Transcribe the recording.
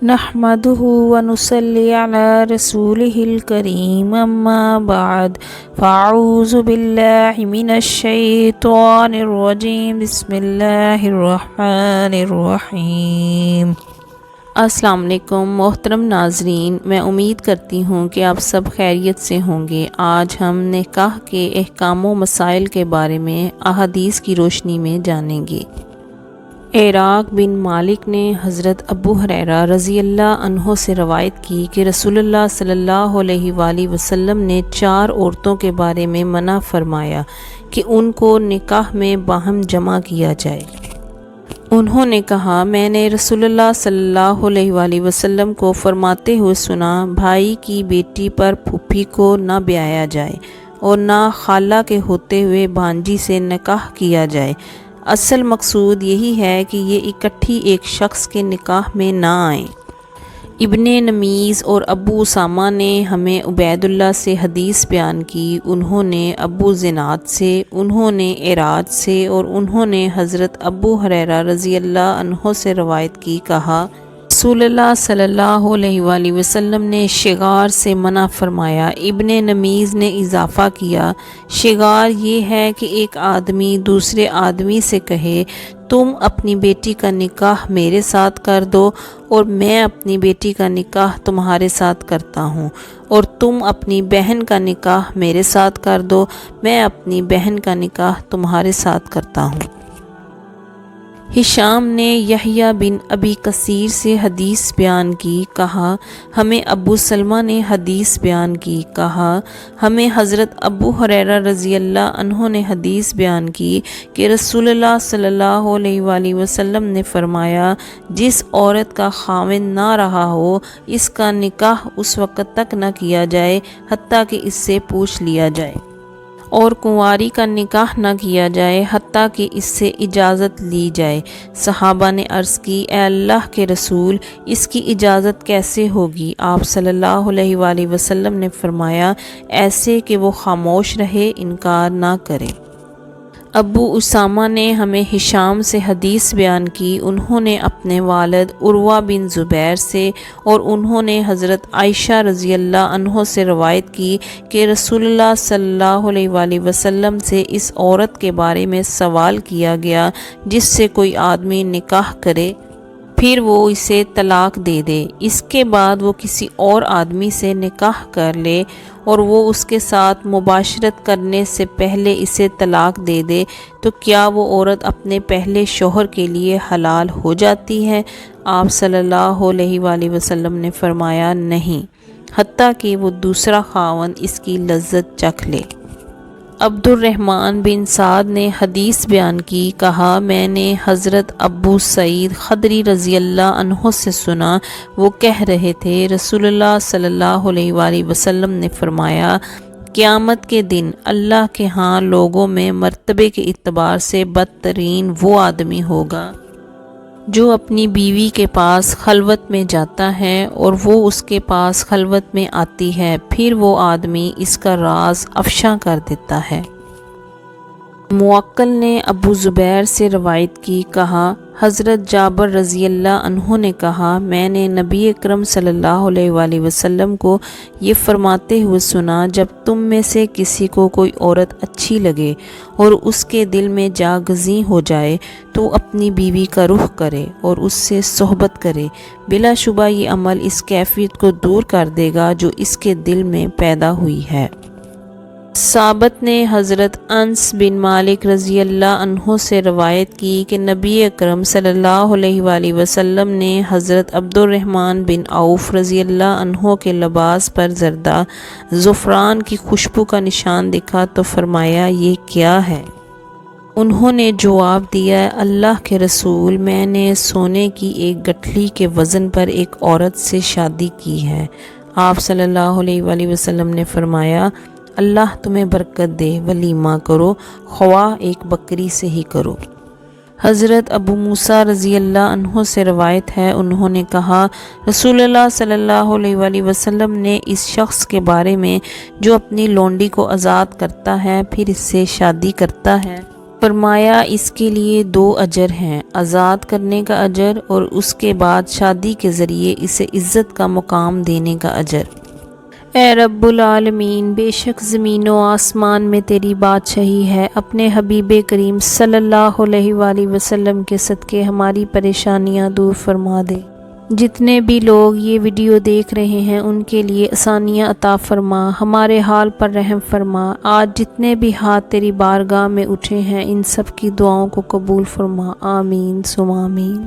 نحمده ونصلي على رسوله الكريم اما بعد فاعوذ باللہ من الشیطان الرجیم بسم اللہ الرحمن الرحیم۔ السلام علیکم محترم ناظرین، میں امید کرتی ہوں کہ آپ سب خیریت سے ہوں گے۔ آج ہم نکاح کے احکام و مسائل کے بارے میں احادیث کی روشنی میں جانیں گے۔ عراق بن مالک نے حضرت ابو ہریرہ رضی اللہ عنہ سے روایت کی کہ رسول اللہ صلی اللہ علیہ وآلہ وسلم نے 4 عورتوں کے بارے میں منع فرمایا کہ ان کو نکاح میں باہم جمع کیا جائے۔ انہوں نے کہا، میں نے رسول اللہ صلی اللہ علیہ وآلہ وسلم کو فرماتے ہوئے سنا، بھائی کی بیٹی پر پھوپھی کو نہ بیایا جائے اور نہ خالہ کے ہوتے ہوئے بھانجی سے نکاح کیا جائے۔ اصل مقصود یہی ہے کہ یہ اکٹھی ایک شخص کے نکاح میں نہ آئیں۔ ابن نمیز اور ابو اسامہ نے ہمیں عبید اللہ سے حدیث بیان کی، انہوں نے ابو زناد سے، انہوں نے عراج سے اور انہوں نے حضرت ابو ہریرہ رضی اللہ عنہ سے روایت کی، کہا رسول اللہ صلی اللہ علیہ وآلہ وسلم نے شغار سے منع فرمایا۔ ابن نمیز نے اضافہ کیا، شغار یہ ہے کہ ایک آدمی دوسرے آدمی سے کہے، تم اپنی بیٹی کا نکاح میرے ساتھ کر دو اور میں اپنی بیٹی کا نکاح تمہارے ساتھ کرتا ہوں، اور تم اپنی بہن کا نکاح میرے ساتھ کر دو، میں اپنی بہن کا نکاح تمہارے ساتھ کرتا ہوں۔ ہشام نے یحییٰ بن ابی کثیر سے حدیث بیان کی، کہا ہمیں ابو سلمہ نے حدیث بیان کی، کہا ہمیں حضرت ابو ہریرہ رضی اللہ عنہ نے حدیث بیان کی کہ رسول اللہ صلی اللہ علیہ وآلہ وسلم نے فرمایا، جس عورت کا خاوند نہ رہا ہو اس کا نکاح اس وقت تک نہ کیا جائے حتیٰ کہ اس سے پوچھ لیا جائے، اور کنواری کا نکاح نہ کیا جائے حتیٰ کہ اس سے اجازت لی جائے۔ صحابہ نے عرض کی، اے اللہ کے رسول، اس کی اجازت کیسے ہوگی؟ آپ صلی اللہ علیہ وآلہ وسلم نے فرمایا، ایسے کہ وہ خاموش رہے، انکار نہ کرے۔ ابو اسامہ نے ہمیں ہشام سے حدیث بیان کی، انہوں نے اپنے والد عروہ بن زبیر سے اور انہوں نے حضرت عائشہ رضی اللہ عنہ سے روایت کی کہ رسول اللہ صلی اللہ علیہ وآلہ وسلم سے اس عورت کے بارے میں سوال کیا گیا جس سے کوئی آدمی نکاح کرے پھر وہ اسے طلاق دے دے، اس کے بعد وہ کسی اور آدمی سے نکاح کر لے اور وہ اس کے ساتھ مباشرت کرنے سے پہلے اسے طلاق دے دے، تو کیا وہ عورت اپنے پہلے شوہر کے لیے حلال ہو جاتی ہے؟ آپ صلی اللہ علیہ وآلہ وسلم نے فرمایا، نہیں، حتیٰ کہ وہ دوسرا خاوند اس کی لذت چکھ لے۔ عبد الرحمن بن سعد نے حدیث بیان کی، کہا میں نے حضرت ابو سعید خدری رضی اللہ عنہ سے سنا، وہ کہہ رہے تھے رسول اللہ صلی اللہ علیہ وآلہ وسلم نے فرمایا، قیامت کے دن اللہ کے ہاں لوگوں میں مرتبے کے اعتبار سے بدترین وہ آدمی ہوگا جو اپنی بیوی کے پاس خلوت میں جاتا ہے اور وہ اس کے پاس خلوت میں آتی ہے، پھر وہ آدمی اس کا راز افشا کر دیتا ہے۔ موکل نے ابو زبیر سے روایت کی، کہا حضرت جابر رضی اللہ عنہ نے کہا، میں نے نبی اکرم صلی اللہ علیہ وآلہ وسلم کو یہ فرماتے ہوئے سنا، جب تم میں سے کسی کو کوئی عورت اچھی لگے اور اس کے دل میں جاگزیں ہو جائے تو اپنی بیوی کا رخ کرے اور اس سے صحبت کرے، بلا شبہ یہ عمل اس کیفیت کو دور کر دے گا جو اس کے دل میں پیدا ہوئی ہے۔ ثابت نے حضرت انس بن مالک رضی اللہ عنہ سے روایت کی کہ نبی اکرم صلی اللہ علیہ وآلہ وسلم نے حضرت عبد الرحمن بن عوف رضی اللہ عنہ کے لباس پر زردہ زعفران کی خوشبو کا نشان دیکھا تو فرمایا، یہ کیا ہے؟ انہوں نے جواب دیا، اللہ کے رسول، میں نے سونے کی ایک گٹھلی کے وزن پر ایک عورت سے شادی کی ہے۔ آپ صلی اللہ علیہ وآلہ وسلم نے فرمایا، اللہ تمہیں برکت دے، ولیمہ کرو، خواہ ایک بکری سے ہی کرو۔ حضرت ابو موسیٰ رضی اللہ عنہ سے روایت ہے، انہوں نے کہا رسول اللہ صلی اللہ علیہ وآلہ وسلم نے اس شخص کے بارے میں جو اپنی لونڈی کو آزاد کرتا ہے پھر اس سے شادی کرتا ہے فرمایا اس کے لیے 2 اجر ہیں، آزاد کرنے کا اجر اور اس کے بعد شادی کے ذریعے اسے عزت کا مقام دینے کا اجر۔ اے رب العالمین، بے شک زمین و آسمان میں تیری بادشاہی ہے، اپنے حبیب کریم صلی اللہ علیہ وآلہ وسلم کے صدقے ہماری پریشانیاں دور فرما دے۔ جتنے بھی لوگ یہ ویڈیو دیکھ رہے ہیں ان کے لیے آسانیاں عطا فرما، ہمارے حال پر رحم فرما۔ آج جتنے بھی ہاتھ تیری بارگاہ میں اٹھے ہیں ان سب کی دعاؤں کو قبول فرما، آمین ثم آمین۔